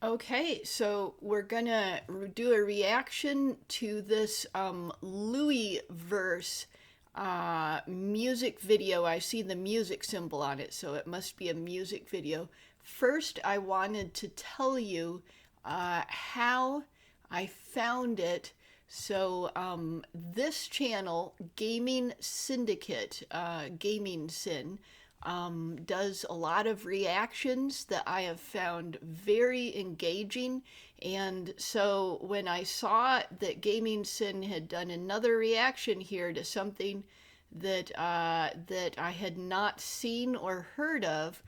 Okay, so we're gonna do a reaction to this LouieVerse music video. I see the music symbol on it, so it must be a music video. First, I wanted to tell you how I found it. So this channel, Gaming Syndicate, Gaming Sin, does a lot of reactions that I have found very engaging. And so when I saw that Gaming Sin had done another reaction here to something that that I had not seen or heard of,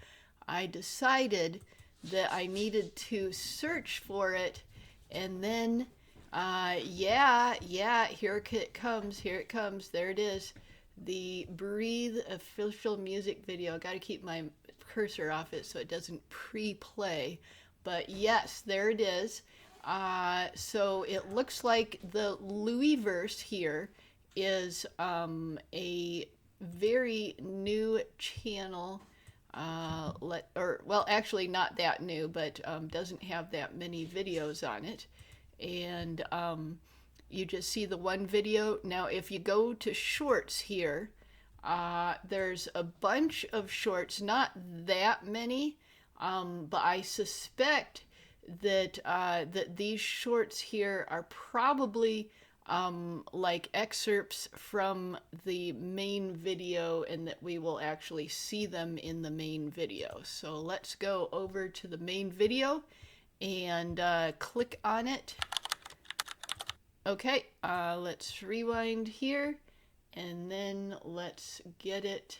I decided that I needed to search for it. And then yeah, here it comes, there it is, the Breathe official music video. Got to keep my cursor off it so it doesn't pre-play, but yes, there it is. So it looks like the LouieVerse here is a very new channel. Well, actually not that new, but doesn't have that many videos on it. And you just see the one video. Now, if you go to shorts here, there's a bunch of shorts, not that many, but I suspect that that these shorts here are probably like excerpts from the main video, and that we will actually see them in the main video. So let's go over to the main video and click on it. Okay, let's rewind here, and then let's get it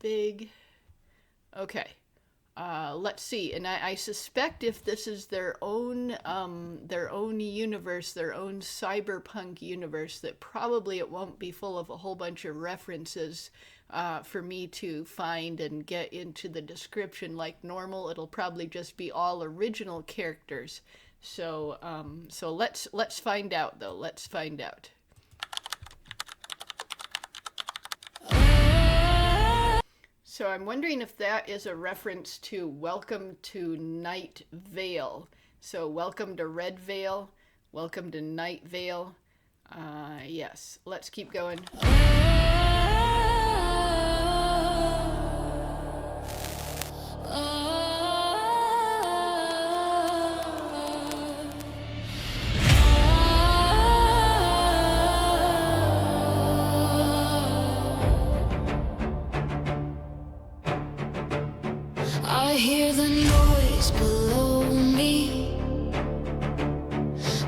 big. Okay, let's see. And I suspect if this is their own universe, their own cyberpunk universe, that probably it won't be full of a whole bunch of references for me to find and get into the description like normal. It'll probably just be all original characters. So so let's find out though. Let's find out. So I'm wondering if that is a reference to Welcome to Night Vale. So welcome to Red Vale, welcome to Night Vale. Yes, let's keep going. I hear the noise below me,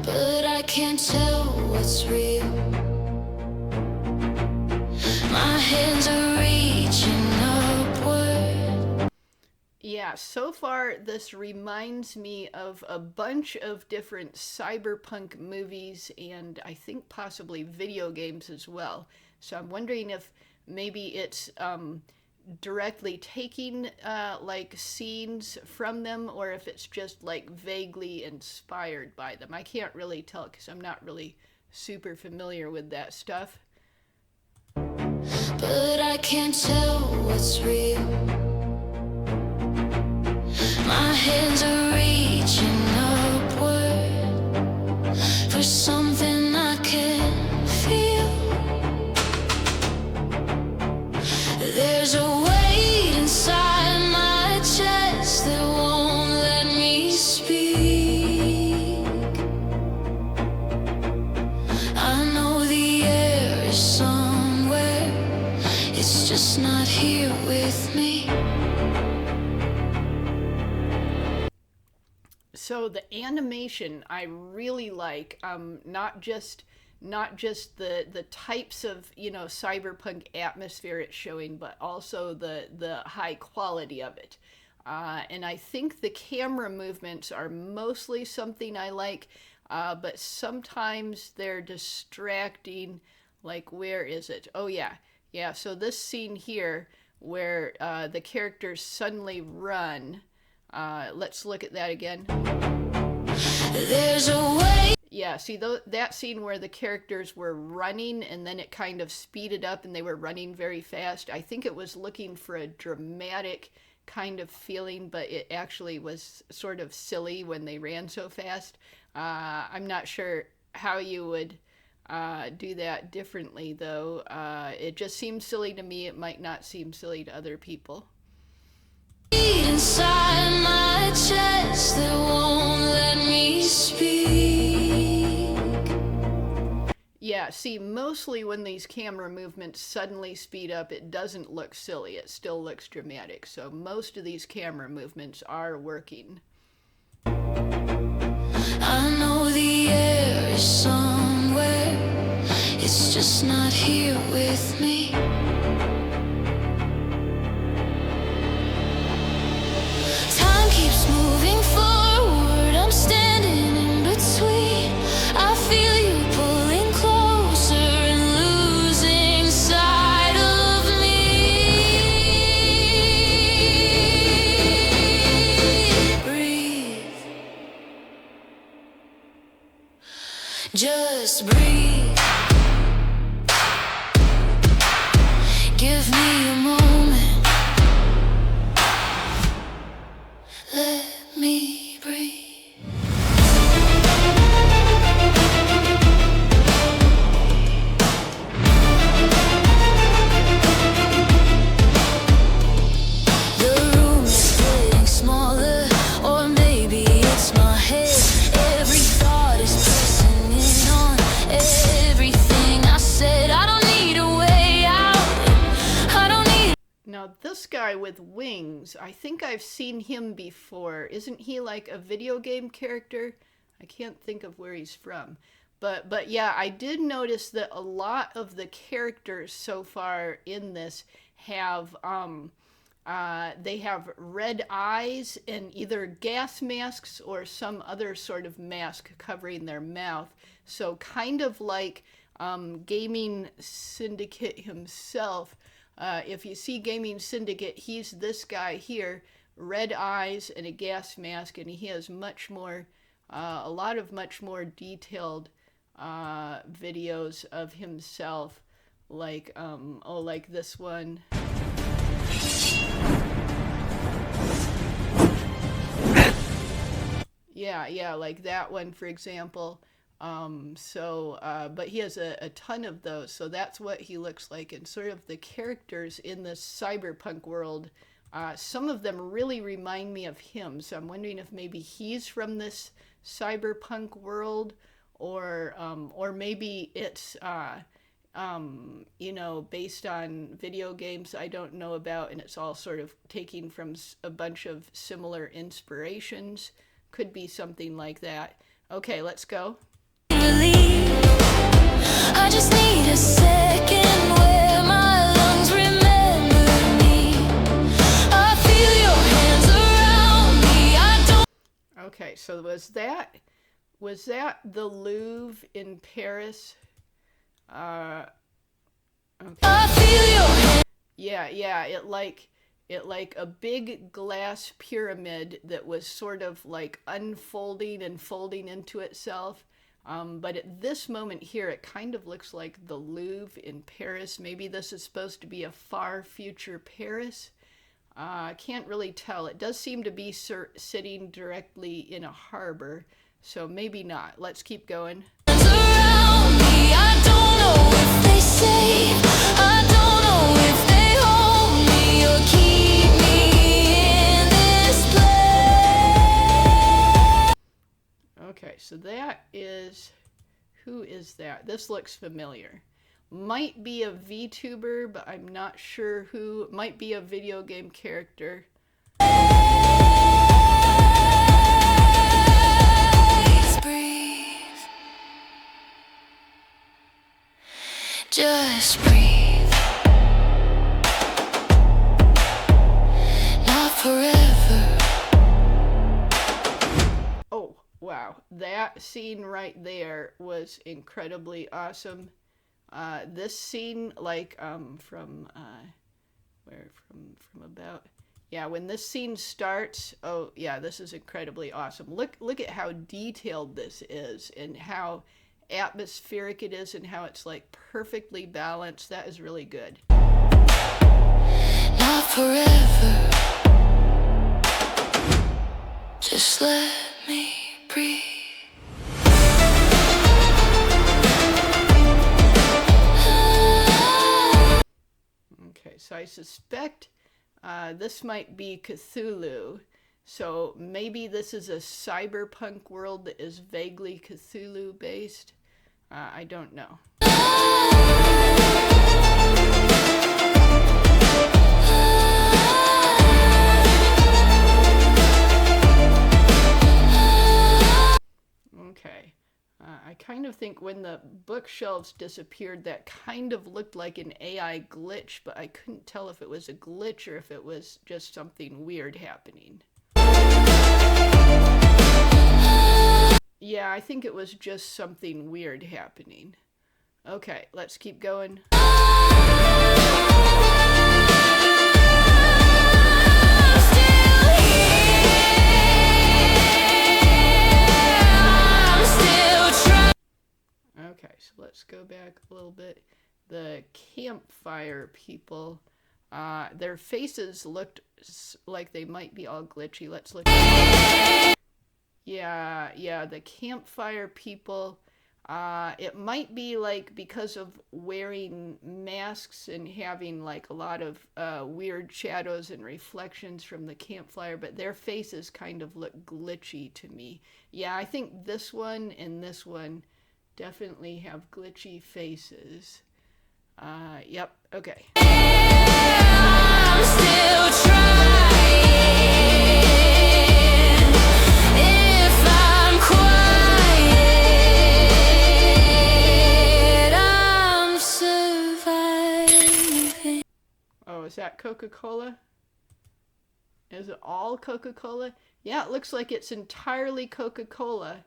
but I can't tell what's real. My hands are reaching upward. Yeah, so far this reminds me of a bunch of different cyberpunk movies, and I think possibly video games as well. So I'm wondering if maybe it's directly taking like scenes from them, or if it's just like vaguely inspired by them. I can't really tell because I'm not really super familiar with that stuff. But I can't tell what's real. My hands are reaching upward for something I can feel. There's a weight inside my chest that won't let me speak. I know the air is somewhere, it's just not here with me. So the animation I really like, not just the types of, you know, cyberpunk atmosphere it's showing, but also the high quality of it. And I think the camera movements are mostly something I like, but sometimes they're distracting. Like, where is it? Oh yeah, so this scene here where the characters suddenly run. Let's look at that again. There's a way. Yeah, see that scene where the characters were running and then it kind of speeded up and they were running very fast. I think it was looking for a dramatic kind of feeling, but it actually was sort of silly when they ran so fast. I'm not sure how you would do that differently, though. It just seems silly to me. It might not seem silly to other people. Inside my chest that won't let me speak. Yeah, see, mostly when these camera movements suddenly speed up, it doesn't look silly. It still looks dramatic. So most of these camera movements are working. I know the air is somewhere, it's just not here with me. Time keeps moving forward, I'm standing in between. I feel you pulling closer and losing sight of me. Breathe. Just breathe. Give me a moment. Let me breathe. The room is getting smaller, or maybe it's my head. Every thought is pressing in on everything I said. I don't need a way out. I don't need. Now, this guy with wings, I think I've seen him before. Isn't he like a video game character? I can't think of where he's from. But yeah, I did notice that a lot of the characters so far in this have they have red eyes and either gas masks or some other sort of mask covering their mouth. So kind of like Gaming Syndicate himself. If you see Gaming Syndicate, he's this guy here, red eyes and a gas mask, and he has much more, a lot of much more detailed videos of himself, like like this one. Yeah, like that one, for example. But he has a ton of those, so that's what he looks like. And sort of the characters in this cyberpunk world, some of them really remind me of him. So I'm wondering if maybe he's from this cyberpunk world, or maybe it's based on video games I don't know about, and it's all sort of taking from a bunch of similar inspirations. Could be something like that. Okay, let's go. I just need a second where my lungs remember me. I feel your hands around me. I don't. Okay, so was that the Louvre in Paris? Okay. I feel your hands. Yeah, it like a big glass pyramid that was sort of like unfolding and folding into itself. But at this moment here, it kind of looks like the Louvre in Paris. Maybe this is supposed to be a far future Paris. I can't really tell. It does seem to be sitting directly in a harbor, so maybe not. Let's keep going. Around me. I don't know if they say. I don't know if they hold me or keep me in this place. Okay, so that is, who is that? This looks familiar. Might be a VTuber, but I'm not sure who. Might be a video game character. Breathe. Just breathe. Not forever. Oh, wow. That scene right there was incredibly awesome. This scene, like, from about, yeah, when this scene starts, oh, yeah, this is incredibly awesome. Look at how detailed this is, and how atmospheric it is, and how it's, like, perfectly balanced. That is really good. Not forever. Just let me breathe. Okay, so I suspect this might be Cthulhu. So maybe this is a cyberpunk world that is vaguely Cthulhu based. I don't know. Okay. I kind of think when the bookshelves disappeared, that kind of looked like an AI glitch, but I couldn't tell if it was a glitch or if it was just something weird happening. Yeah, I think it was just something weird happening. Okay, let's keep going. Okay, so let's go back a little bit. The campfire people, their faces looked like they might be all glitchy. Let's look. Yeah, the campfire people. It might be like because of wearing masks and having like a lot of weird shadows and reflections from the campfire, but their faces kind of look glitchy to me. Yeah, I think this one and this one definitely have glitchy faces. Yep, okay. I'm still trying. If I'm quiet, I'm surviving. Oh, is that Coca-Cola? Is it all Coca-Cola? Yeah, it looks like it's entirely Coca-Cola.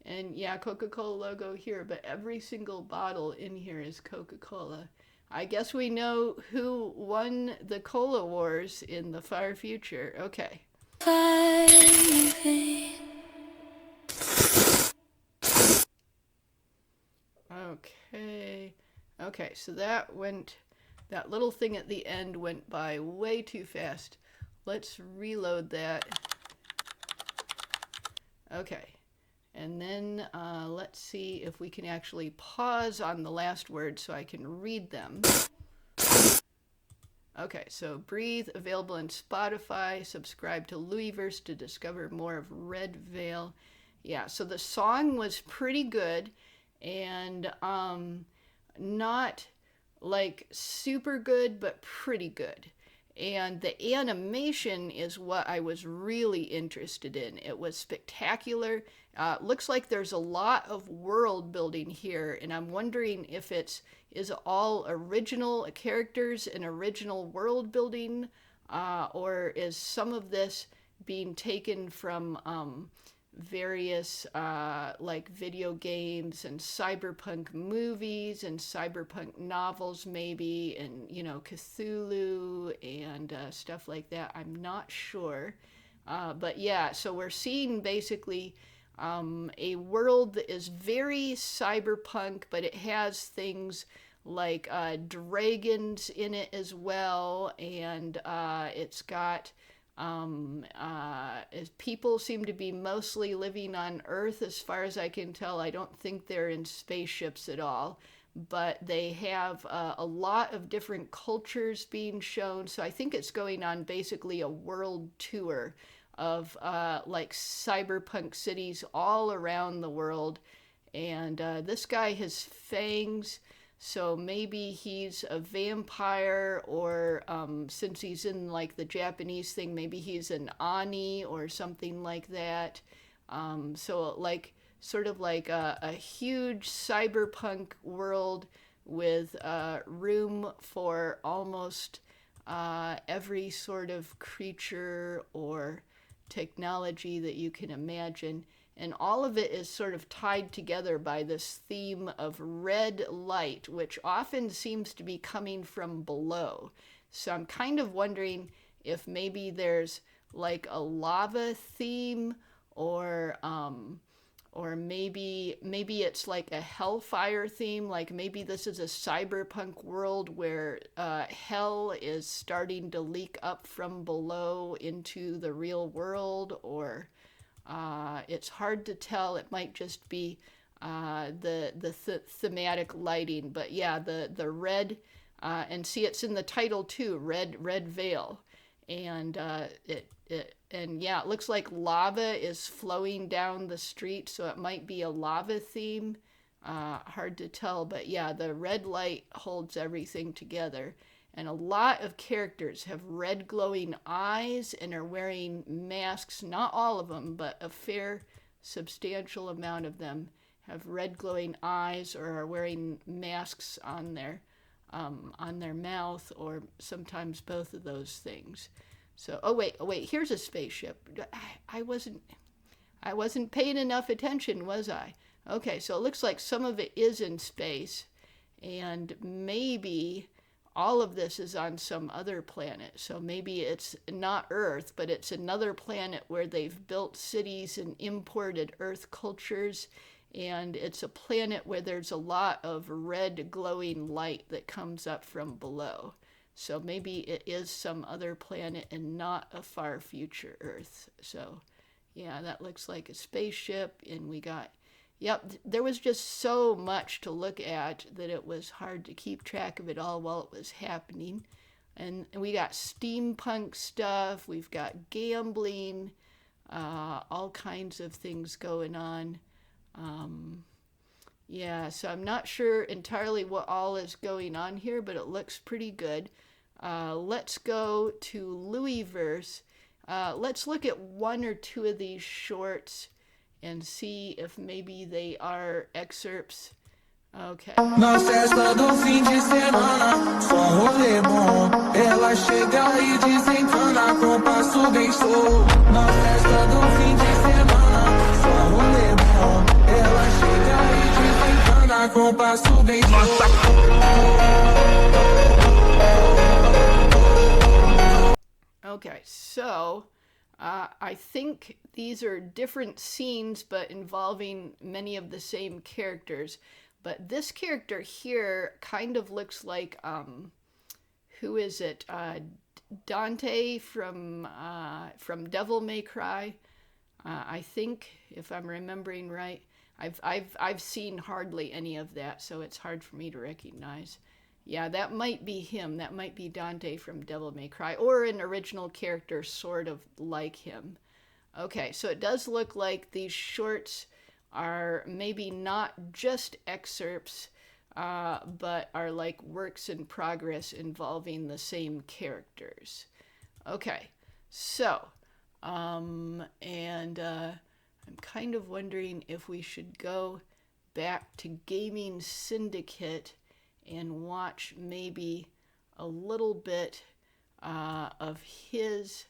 And yeah, Coca-Cola logo here, but every single bottle in here is Coca-Cola. I guess we know who won the Cola Wars in the far future. Okay. Okay. Okay, so that little thing at the end went by way too fast. Let's reload that. Okay. And then let's see if we can actually pause on the last word so I can read them. Okay, so breathe, available in Spotify. Subscribe to LouieVerse to discover more of Red Veil. Yeah, so the song was pretty good and not like super good, but pretty good. And the animation is what I was really interested in. It was spectacular. Looks like there's a lot of world building here, and I'm wondering if is all original characters and original world building, or is some of this being taken from various like video games and cyberpunk movies and cyberpunk novels maybe, and Cthulhu and stuff like that. I'm not sure, but yeah, so we're seeing basically a world that is very cyberpunk, but it has things like dragons in it as well, and it's got people seem to be mostly living on Earth as far as I can tell. I don't think they're in spaceships at all, but they have a lot of different cultures being shown. So I think it's going on basically a world tour of like cyberpunk cities all around the world. And this guy has fangs. So maybe he's a vampire, or since he's in like the Japanese thing, maybe he's an Ani or something like that. So like sort of like a huge cyberpunk world with room for almost every sort of creature or technology that you can imagine. And all of it is sort of tied together by this theme of red light, which often seems to be coming from below. So I'm kind of wondering if maybe there's like a lava theme, or maybe it's like a hellfire theme. Like maybe this is a cyberpunk world where hell is starting to leak up from below into the real world, or It's hard to tell. It might just be the thematic lighting, but yeah, the red, and see it's in the title too, red veil, and and yeah, it looks like lava is flowing down the street, so it might be a lava theme. Hard to tell, but yeah, the red light holds everything together. And a lot of characters have red glowing eyes and are wearing masks. Not all of them, but a fair, substantial amount of them have red glowing eyes or are wearing masks on their mouth, or sometimes both of those things. So, oh wait, here's a spaceship. I wasn't paying enough attention, was I? Okay, so it looks like some of it is in space, and maybe all of this is on some other planet. So maybe it's not Earth, but it's another planet where they've built cities and imported Earth cultures, and it's a planet where there's a lot of red glowing light that comes up from below. So maybe it is some other planet and not a far future Earth. So yeah, that looks like a spaceship, and we got, yep, there was just so much to look at that it was hard to keep track of it all while it was happening. And we got steampunk stuff, we've got gambling, all kinds of things going on. Yeah, so I'm not sure entirely what all is going on here, but it looks pretty good. Let's go to LouieVerse. Let's look at one or two of these shorts and see if maybe they are excerpts. Okay. Na festa do fim de semana, só rolê bom. Ela chega e desencana com passo bem show. Na festa do fim de semana, só rolê bom. Ela chega e desencana com passo bem show. Okay, so I think these are different scenes but involving many of the same characters. But this character here kind of looks like, who is it? Dante from Devil May Cry, I think, if I'm remembering right. I've seen hardly any of that, so it's hard for me to recognize. Yeah, that might be him. That might be Dante from Devil May Cry, or an original character sort of like him. Okay, so it does look like these shorts are maybe not just excerpts, but are like works in progress involving the same characters. Okay, so, I'm kind of wondering if we should go back to Gaming Syndicate and watch maybe a little bit of his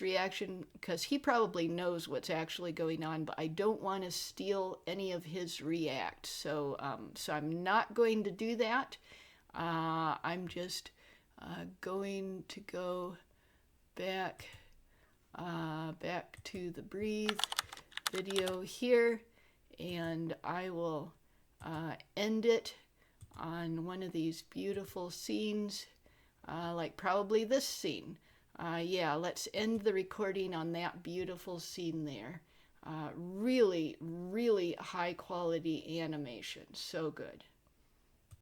reaction, because he probably knows what's actually going on, but I don't want to steal any of his react. So I'm not going to do that. I'm just going to go back to the Breathe video here, and I will end it on one of these beautiful scenes, like probably this scene. Yeah, let's end the recording on that beautiful scene there. Really, really high quality animation. So good.